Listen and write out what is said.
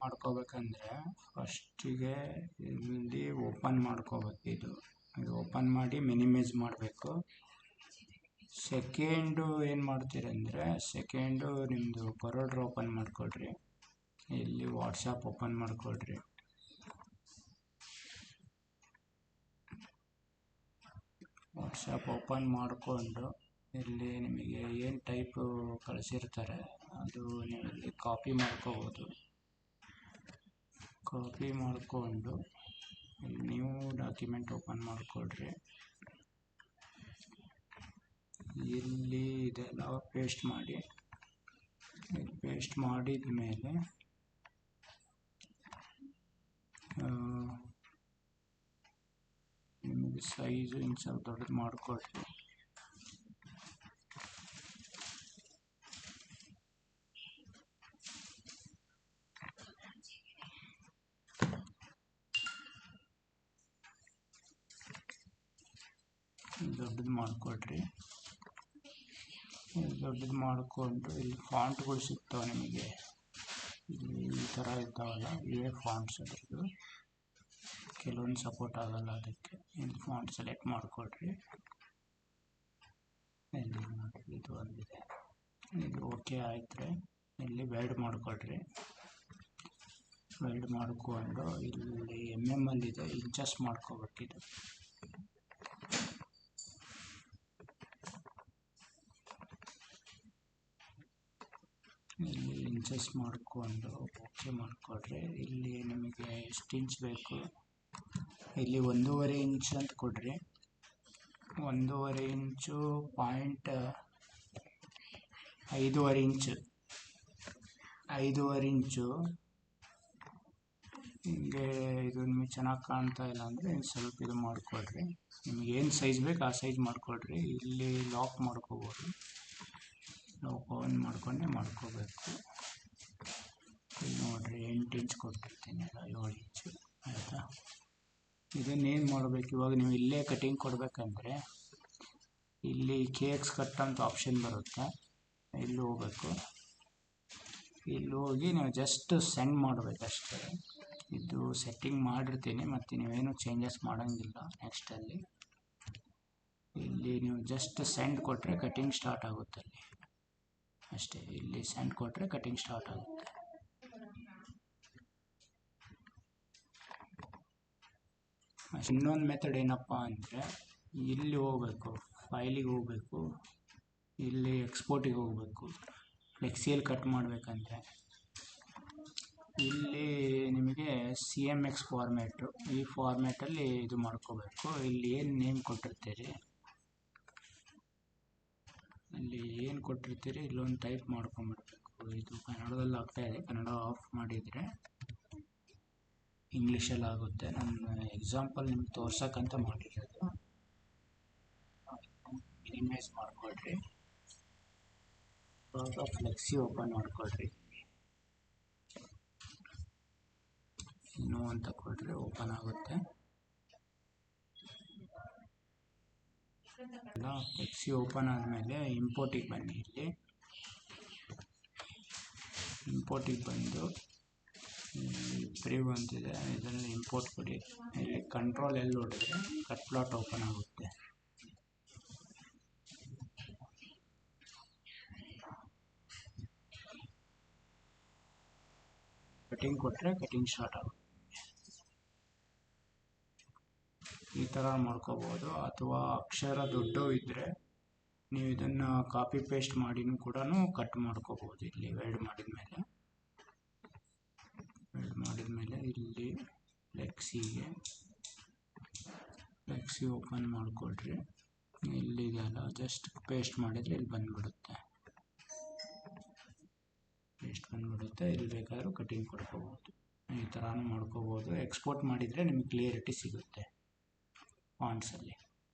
ಮಾಡ್ಕೋಬೇಕಂದ್ರೆ ಫಸ್ಟಿಗೆ ಇಲ್ಲಿ ಓಪನ್ ಮಾಡ್ಕೋಬೇಕು. ಇದು ಓಪನ್ ಮಾಡಿ ಮಿನಿಮೈಸ್ ಮಾಡಬೇಕು. ಸೆಕೆಂಡು ಏನು ಮಾಡ್ತೀರಂದರೆ ಸೆಕೆಂಡು ನಿಮ್ಮದು ಕೊರೋಡ್ರ್ ಓಪನ್ ಮಾಡ್ಕೊಳ್ರಿ. ಇಲ್ಲಿ ವಾಟ್ಸಪ್ ಓಪನ್ ಮಾಡ್ಕೊಳ್ರಿ. ವಾಟ್ಸಪ್ ಓಪನ್ ಮಾಡಿಕೊಂಡು ಇಲ್ಲಿ ನಿಮಗೆ ಏನು ಟೈಪು ಕಳಿಸಿರ್ತಾರೆ ಅದು ನೀವು ಇಲ್ಲಿ ಕಾಪಿ ಮಾಡ್ಕೋಬೋದು. ಕಾಪಿ ಮಾಡಿಕೊಂಡು ನ್ಯೂ ಡಾಕ್ಯುಮೆಂಟ್ ಓಪನ್ ಮಾಡ್ಕೊಳ್ರಿ. ಇಲ್ಲಿ ಇದೆಲ್ಲ ಪೇಸ್ಟ್ ಮಾಡಿ. ಪೇಸ್ಟ್ ಮಾಡಿದ ಮೇಲೆ ನಿಮಗೆ ಸೈಜು ಇನ್ನು ಸ್ವಲ್ಪ ದೊಡ್ಡದು ಮಾಡ್ಕೊಳ್ರಿ. ದೊಡ್ಡದು ಮಾಡಿಕೊಡ್ರಿ. ದೊಡ್ಡದು ಮಾಡಿಕೊಂಡು ಇಲ್ಲಿ ಫಾಂಟ್ಗಳು ಸಿಗ್ತಾವೆ ನಿಮಗೆ. ಇಲ್ಲಿ ಈ ಥರ ಇರ್ತಾವಲ್ಲ ಇವೇ ಫಾಂಟ್ಸ್. ಅದ್ರದ್ದು ಕೆಲವೊಂದು ಸಪೋರ್ಟ್ ಆಗಲ್ಲ, ಅದಕ್ಕೆ ಇಲ್ಲಿ ಫಾಂಟ್ ಸೆಲೆಕ್ಟ್ ಮಾಡಿಕೊಡ್ರಿ. ಇಲ್ಲಿ ನೋಡಿ ಇದು ಒಂದಿದೆ. ಇದು ಓಕೆ ಆಯ್ತರೆ ಇಲ್ಲಿ ವೆಲ್ಡ್ ಮಾಡಿಕೊಡ್ರಿ. ವೆಲ್ಡ್ ಮಾಡಿಕೊಂಡು ಇಲ್ಲಿ MM ಇದೆ ಇಂಚಸ್ ಮಾಡ್ಕೋಬೇಕಿದು. ಇಲ್ಲಿ ಇಂಚಸ್ ಮಾಡಿಕೊಂಡು ಓಕೆ ಮಾಡಿಕೊಡ್ರಿ. ಇಲ್ಲಿ ನಿಮಗೆ ಎಷ್ಟು ಇಂಚ್ ಬೇಕು ಇಲ್ಲಿ 1.5 ಇಂಚ್ ಅಂತ ಕೊಡ್ರಿ. 1.5 ಇಂಚು ಪಾಯಿಂಟ್ 5.5 ಇಂಚು 5.5 ಇಂಚು ಹಿಂಗೆ. ಇದು ನಿಮಗೆ ಚೆನ್ನಾಗಿ ಕಾಣ್ತಾ ಇಲ್ಲ ಅಂದರೆ ಸ್ವಲ್ಪ ಇದು ಮಾಡಿಕೊಡ್ರಿ. ನಿಮಗೆ ಏನು ಸೈಜ್ ಬೇಕು ಆ ಸೈಜ್ ಮಾಡಿಕೊಡ್ರಿ. ಇಲ್ಲಿ ಲಾಕ್ ಮಾಡ್ಕೋಬೋದು. ಲಾಕ್ ಆನ್ ಮಾಡ್ಕೊಂಡೆ ಮಾಡ್ಕೋಬೇಕು. ಇಲ್ಲಿ ನೋಡಿರಿ 8 ಇಂಚ್ ಕೊಟ್ಟಿರ್ತೀನಿ, 7 ಇಂಚು ಆಯಿತಾ. ಇದನ್ನೇನು ಮಾಡಬೇಕು ಇವಾಗ ನೀವು ಇಲ್ಲೇ ಕಟಿಂಗ್ ಕೊಡಬೇಕಂದ್ರೆ ಇಲ್ಲಿ KX ಕಟ್ ಅಂತ ಆಪ್ಷನ್ ಬರುತ್ತೆ. ಇಲ್ಲಿ ಹೋಗಬೇಕು. ಇಲ್ಲಿ ಹೋಗಿ ನೀವು ಜಸ್ಟ್ ಸೆಂಡ್ ಮಾಡಬೇಕಷ್ಟೇ. ಇದು ಸೆಟ್ಟಿಂಗ್ ಮಾಡಿರ್ತೀನಿ ಮತ್ತು ನೀವೇನು ಚೇಂಜಸ್ ಮಾಡೋಂಗಿಲ್ಲ ನೆಕ್ಸ್ಟಲ್ಲಿ. ಇಲ್ಲಿ ನೀವು ಜಸ್ಟ್ ಸೆಂಡ್ ಕೊಟ್ಟರೆ ಕಟಿಂಗ್ ಸ್ಟಾರ್ಟ್ ಆಗುತ್ತೆ ಅಲ್ಲಿ ಅಷ್ಟೇ. ಇಲ್ಲಿ ಸೆಂಡ್ ಕೊಟ್ಟರೆ ಕಟಿಂಗ್ ಸ್ಟಾರ್ಟ್ ಆಗುತ್ತೆ. ಇನ್ನೊಂದು ಮೆಥಡ್ ಏನಪ್ಪ ಅಂದರೆ ಇಲ್ಲಿ ಹೋಗಬೇಕು, ಫೈಲಿಗೆ ಹೋಗಬೇಕು, ಇಲ್ಲಿ ಎಕ್ಸ್ಪೋರ್ಟಿಗೆ ಹೋಗಬೇಕು. ಫ್ಲೆಕ್ಸಿಯಲ್ಲಿ ಕಟ್ ಮಾಡಬೇಕಂದ್ರೆ ಇಲ್ಲಿ ನಿಮಗೆ CMX ಫಾರ್ಮ್ಯಾಟು, ಈ ಫಾರ್ಮ್ಯಾಟಲ್ಲಿ ಇದು ಮಾಡ್ಕೋಬೇಕು. ಇಲ್ಲಿ ಏನು ನೇಮ್ ಕೊಟ್ಟಿರ್ತೀರಿ ಇಲ್ಲೊಂದು ಟೈಪ್ ಮಾಡ್ಕೊಂಬಿಡ್ಬೇಕು. ಇದು ಕನ್ನಡದಲ್ಲಿ ಆಗ್ತಾಯಿದೆ, ಕನ್ನಡ ಆಫ್ ಮಾಡಿದರೆ ಇಂಗ್ಲೀಷಲ್ಲಿ ಆಗುತ್ತೆ. ನಾನು ಎಕ್ಸಾಂಪಲ್ ನಿಮ್ಗೆ ತೋರ್ಸೋಕ್ಕಂತ ಮಾಡಿರೋದು. ಮಿನಿಮೈಸ್ ಮಾಡಿಕೊಡ್ರಿ. ಇವಾಗ ಫ್ಲೆಕ್ಸಿ ಓಪನ್ ಮಾಡಿಕೊಡ್ರಿ. ಇನ್ನೂ ಅಂತ ಕೊಡ್ರಿ, ಓಪನ್ ಆಗುತ್ತೆ. ಫ್ಲೆಕ್ಸಿ ಓಪನ್ ಆದಮೇಲೆ ಇಂಪೋರ್ಟಿಗೆ ಬನ್ನಿ. ಇಲ್ಲಿ ಇಂಪೋರ್ಟಿಗೆ ಬಂದು ಪ್ರಿವ್ಯೂ ಅಂತಿದೆ, ಇದರಲ್ಲಿ ಇಂಪೋರ್ಟ್ ಕೊಡಿ. ಇಲ್ಲಿ ಕಂಟ್ರೋಲ್ ಎಲ್ಲಿ ಹೊಡೆದ್ರೆ ಕಟ್ ಪ್ಲಾಟ್ ಓಪನ್ ಆಗುತ್ತೆ. ಕಟಿಂಗ್ ಕೊಟ್ಟರೆ ಕಟಿಂಗ್ ಸ್ಟಾರ್ಟ್ ಆಗುತ್ತೆ. ಈ ಥರ ಮಾಡ್ಕೋಬೋದು. ಅಥವಾ ಅಕ್ಷರ ದೊಡ್ಡವು ಇದ್ದರೆ ನೀವು ಇದನ್ನು ಕಾಪಿ ಪೇಸ್ಟ್ ಮಾಡಿನೂ ಕೂಡ ಕಟ್ ಮಾಡ್ಕೋಬೋದು. ಇಲ್ಲಿ ವೆಲ್ಡ್ ಮಾಡಿದ ಮೇಲೆ ಇಲ್ಲಿ ಫ್ಲೆಕ್ಸಿ ಓಪನ್ ಮಾಡಿಕೊಡ್ರಿ. ಇಲ್ಲಿದೆಲ್ಲ ಜಸ್ಟ್ ಪೇಸ್ಟ್ ಮಾಡಿದರೆ ಇಲ್ಲಿ ಬಂದುಬಿಡುತ್ತೆ. ಇಲ್ಲಿ ಬೇಕಾದರೂ ಕಟಿಂಗ್ ಕೊಡ್ಕೋಬೋದು. ಈ ಥರನೂ ಮಾಡ್ಕೋಬೋದು. ಎಕ್ಸ್ಪೋರ್ಟ್ ಮಾಡಿದರೆ ನಿಮಗೆ ಕ್ಲಿಯರಿಟಿ ಸಿಗುತ್ತೆ ಫಾಂಟ್ಸಲ್ಲಿ.